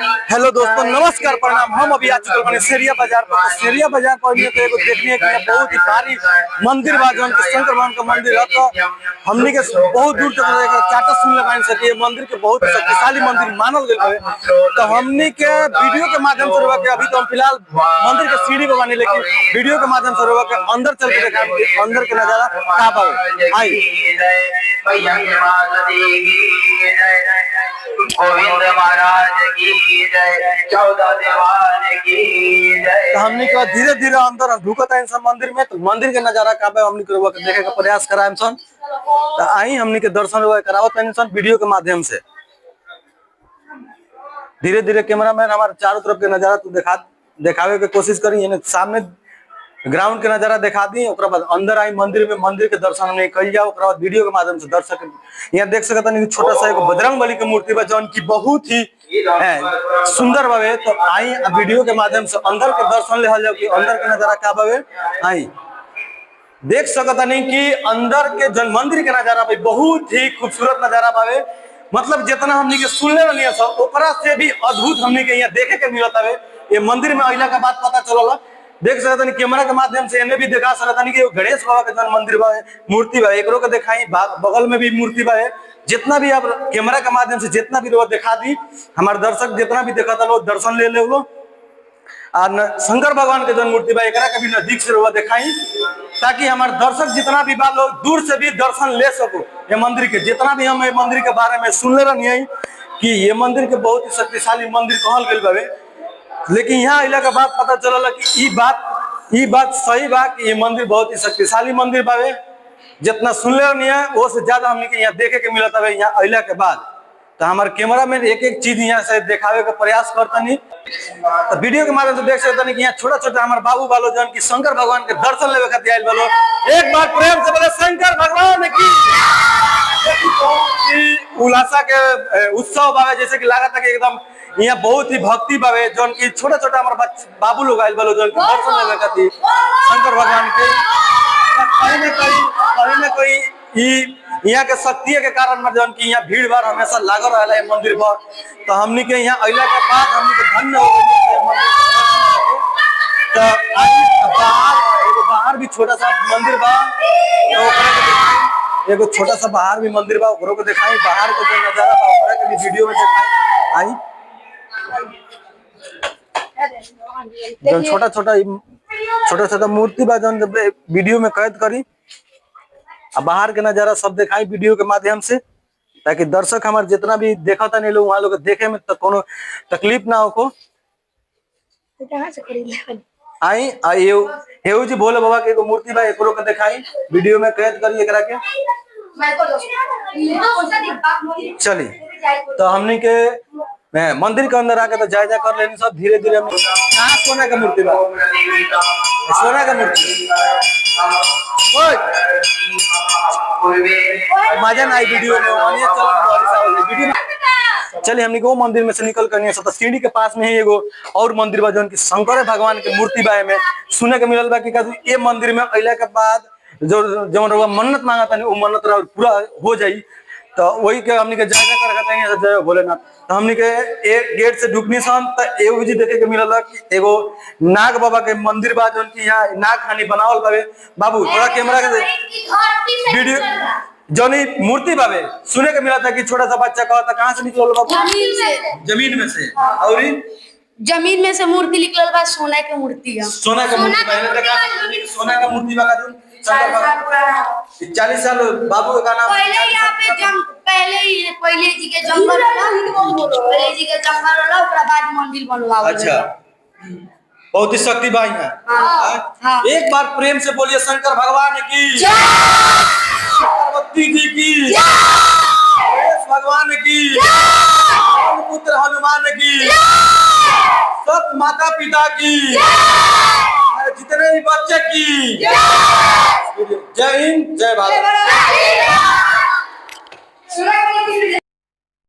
Hello दोस्तों, नमस्कार, प्रणाम। हम अभी आ चुके हैं शेरिया बाजार पर। शेरिया बाजार पर तो देखने के लिए बहुत ही भारी मंदिर बा, जो शंकर भगवान का मंदिर है। तो हमने के बहुत दूर तक चाटा सुन ले सके ये मंदिर के बहुत शक्तिशाली मंदिर मानल गए है। तो हमने के वीडियो के माध्यम से रोक के अभी तो हम फिलहाल मंदिर के सीढ़ी पे बने, लेकिन वीडियो के माध्यम से रोक के अंदर चल के देखा अंदर के नजारा का पावे। आई गोविंद महाराज की जय, 14 दीवान की जय। तो हमने के धीरे धीरे अंदर ढुकत है मंदिर में। तो मंदिर के नजारा का हमने के देखे का प्रयास कराए सन। तो आई हमने के दर्शन करावत सन वीडियो के माध्यम से। धीरे धीरे कैमरामैन हमारे चारों तरफ के नजारा तो दिखावे के कोशिश करी। सामने ग्राउंड के नजारा दिखा दी, बाद अंदर आई मंदिर में, मंदिर के दर्शन हमने कल जाओ। बाद वीडियो के माध्यम से दर्शक यहाँ देख सकता नहीं, छोटा सा एक बजरंग बली की मूर्ति बा, जौन की बहुत ही सुंदर बावे। तो आई वीडियो के माध्यम से अंदर के दर्शन ले जाओ कि अंदर के नजारा क्या बावे। आई देख सकता नहीं कि अंदर के जन मंदिर के नजारा भाई बहुत ही खूबसूरत नजारा बावे। मतलब जितना हमने के सुनने वाली है सब ओकरा से भी अद्भुत हमने के यहाँ देखे के मिलता है। ये मंदिर में अइला के बाद पता चलल। देख सकता नहीं कैमरा के माध्यम से इन्हें भी दिखा सकता नहीं कि गणेश बाबा के जन मंदिर बा, मूर्ति बा, एकरो के दिखाई, बगल में भी मूर्ति बा। जितना भी आप कैमरा के माध्यम से जितना भी लोग दिखा दी, हमारे दर्शक जितना भी देखा था लोग दर्शन ले लो। और शंकर भगवान के जन मूर्ति बा, एकरा के भी नजदीक से लोग दिखाई, ताकि हमारे दर्शक जितना भी बा लोग दूर से भी दर्शन ले सको। ये मंदिर के जितना भी हम ये मंदिर के बारे में सुनले रही कि ये मंदिर के बहुत ही शक्तिशाली मंदिर कहल गए बावे। लेकिन यहाँ अला के बाद पता चलल कि ई बात सही बा कि ये मंदिर बहुत ही शक्तिशाली मंदिर बावे। जितना सुनले नहीं है वो से ज्यादा हमने यहाँ देखे के मिलता है यहाँ अला के बाद। तो हमारे कैमरा में एक एक चीज यहाँ से दिखावे का प्रयास करता नहीं। तो वीडियो के माध्यम से देख सकता नहीं कि यहाँ छोटा छोटा हमारे बाबू बालो जन की शंकर भगवान के दर्शन लेवे खातिर आइल बालो। एक बार प्रेम से बोले शंकर भगवान की। उल्लासा के उत्सव बावे, जैसे कि लागत है कि एकदम यहाँ बहुत ही भक्ति बावे, जौन की छोटा छोटा हमारे बाबू लोग आइल बालो जौन की दर्शन लेवे खातिर शंकर भगवान के। कहीं न कहीं यहाँ के शक्ति के कारण जौन की यहाँ भीड़ भाड़ हमेशा लागल रहा है मंदिर पर। तो हमनी के यहाँ अइला के बाद हमनी के धन्य हो गए। तो बाहर भी छोटा सा मंदिर बा, एगो छोटा सा बाहर भी मंदिर बा, ओकरो को दिखाई। बाहर के जो नजारा बा ओकरा के भी वीडियो में दिखाई। आई जौन छोटा छोटा मूर्ति बा जौन वीडियो में कैद करी, अब बाहर के नजारा सब दिखाई वीडियो के माध्यम से, ताकि दर्शक हमारे जितना भी देखा था नहीं लोग वहां लोग देखे में तो कोनो तकलीफ ना हो। आई हेऊ जी भोले बाबा के एगो मूर्ति बा, एकरो के दिखाई, वीडियो में कैद करी एकरा के। चली तो हमने के मंदिर के अंदर आके तो जायजा कर लेनी सब धीरे धीरे। कहाँ सोना का मूर्ति बा, सोना का मूर्ति मजा ना आई वीडियो में। चलिए हमने वो मंदिर में से निकल कर सीढ़ी के पास में ही एगो और मंदिर बा जौन की शंकर भगवान के मूर्ति बा। में सुने के मिलल बा कि ये मंदिर में अइला के बाद जो जब मन्नत मांगा था वो मन्नत पूरा हो जाई। तो वही के हमने के जायजा कर जय भोलेनाथ। तो हमने के एक गेट से ढुकनी सन तो एगो जी देखे के मिलल कि एगो नाग बाबा के मंदिर बा जौन की यहाँ नाग खानी बनावल बावे। बाबू थोड़ा कैमरा के वीडियो जौनी मूर्ति बावे सुने के मिला था कि छोटा सा बच्चा कहा था कहाँ से निकल बाबू? जमीन में से। और जमीन में से मूर्ति निकलल बा, सोना के मूर्ति है। सोना का मूर्ति बा, सोना का मूर्ति बा। 40 साल बाबू का नाम पहले यहाँ पे पहले जी के जंगल वाला ओकरा बाद मंदिर बनवावा। अच्छा, बहुत ही शक्ति बा यहाँ। एक बार प्रेम से बोलिए शंकर भगवान की जय, पार्वती जी की जय, गणेश भगवान की जय, पुत्र हनुमान की जय, सब माता पिता की जय, जितने भी बच्चे की जय हिंद, जय भारत।